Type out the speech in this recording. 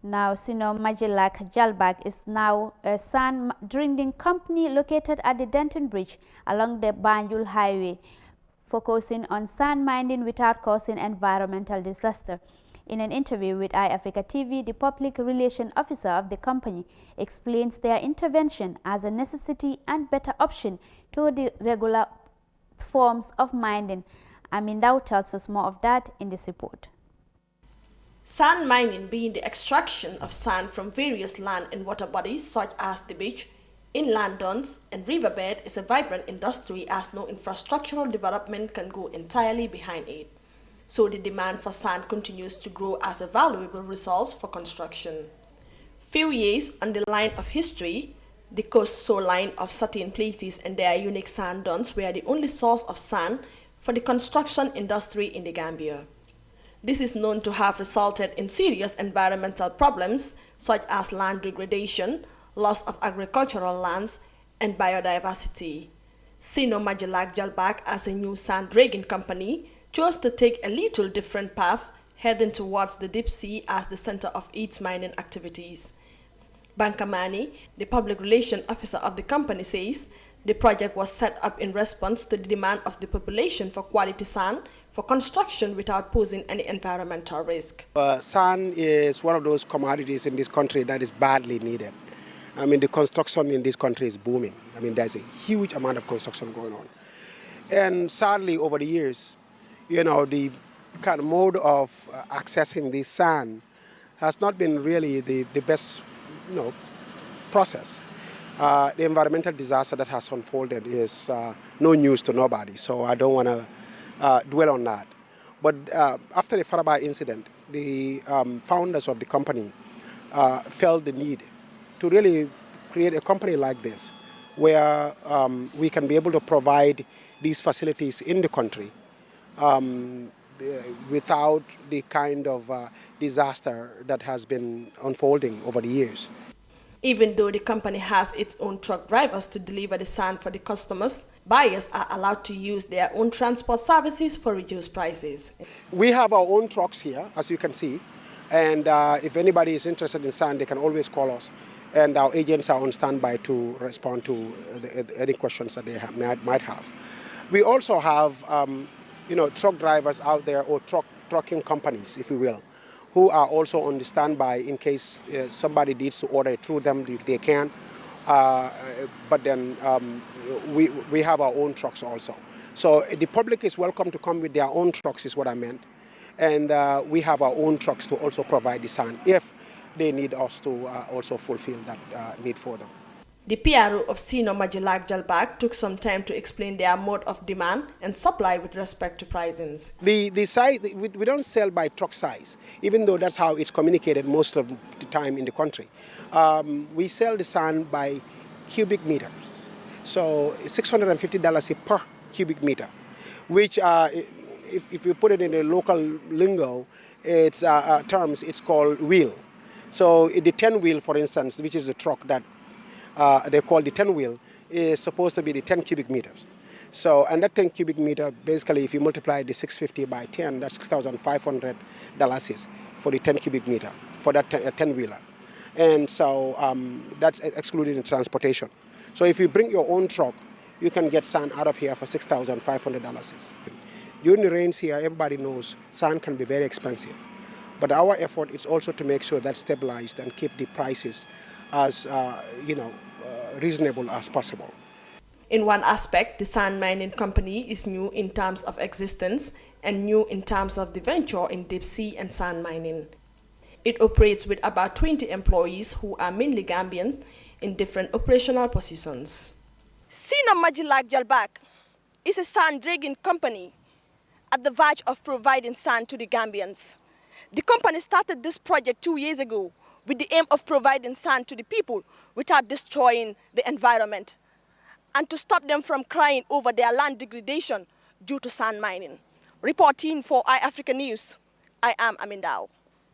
Now, Sino Majilac Jalbag is now a sand drilling company located at the Denton Bridge along the Banjul Highway, focusing on sand mining without causing environmental disaster. In an interview with iAfrica TV, the public relations officer of the company explains their intervention as a necessity and better option to the regular forms of mining. Amindao tells us more of that in this report. Sand mining being the extraction of sand from various land and water bodies such as the beach, inland dunes, and riverbed is a vibrant industry as no infrastructural development can go entirely behind it. So the demand for sand continues to grow as a valuable resource for construction. Few years on the line of history, the coastal line of certain places and their unique sand dunes were the only source of sand for the construction industry in the Gambia. This is known to have resulted in serious environmental problems such as land degradation, loss of agricultural lands, and biodiversity. Sino Majilac Jalbag, as a new sand dragging company, chose to take a little different path, heading towards the deep sea as the center of its mining activities. Bankamani, the public relations officer of the company, says the project was set up in response to the demand of the population for quality sand for construction without posing any environmental risk. Sand is one of those commodities in this country that is badly needed. I mean, the construction in this country is booming. I mean, there's a huge amount of construction going on. And sadly, over the years, you know, the kind of mode of accessing this sand has not been really the best, you know, process. The environmental disaster that has unfolded is no news to nobody, so I don't want to dwell on that. But after the Faraba incident, the founders of the company felt the need to really create a company like this, where we can be able to provide these facilities in the country without the kind of disaster that has been unfolding over the years. Even though the company has its own truck drivers to deliver the sand for the customers, buyers are allowed to use their own transport services for reduced prices. We have our own trucks here, as you can see, and if anybody is interested in sand, they can always call us, and our agents are on standby to respond to any questions that they might have. We also have you know, truck drivers out there, or trucking companies, if you will, who are also on the standby in case somebody needs to order it through them, they can. But then we have our own trucks also. So the public is welcome to come with their own trucks, is what I meant. And we have our own trucks to also provide the sand if they need us to also fulfill that need for them. The PRO of Sino Majilac Jalbag took some time to explain their mode of demand and supply with respect to pricings. The size, we don't sell by truck size, even though that's how it's communicated most of the time in the country. We sell the sand by cubic meters, so $650 per cubic meter, which if you put it in a local lingo, it's terms, it's called wheel. So the 10 wheel, for instance, which is a truck that they call the 10 wheel, is supposed to be the 10 cubic meters. So, and that 10 cubic meter, basically, if you multiply the 650 by 10, that's $6,500 for the 10 cubic meter, for that 10 wheeler. And so that's excluding the transportation. So if you bring your own truck, you can get sand out of here for $6,500. During the rains here, everybody knows sand can be very expensive. But our effort is also to make sure that's stabilized and keep the prices as you know, reasonable as possible. In one aspect, the sand mining company is new in terms of existence and new in terms of the venture in deep sea and sand mining. It operates with about 20 employees who are mainly Gambian in different operational positions. Sino Majilac Jalbag is a sand dragging company at the verge of providing sand to the Gambians. The company started this project 2 years ago with the aim of providing sand to the people without destroying the environment, and to stop them from crying over their land degradation due to sand mining. Reporting for iAfrica News, I am Amindao.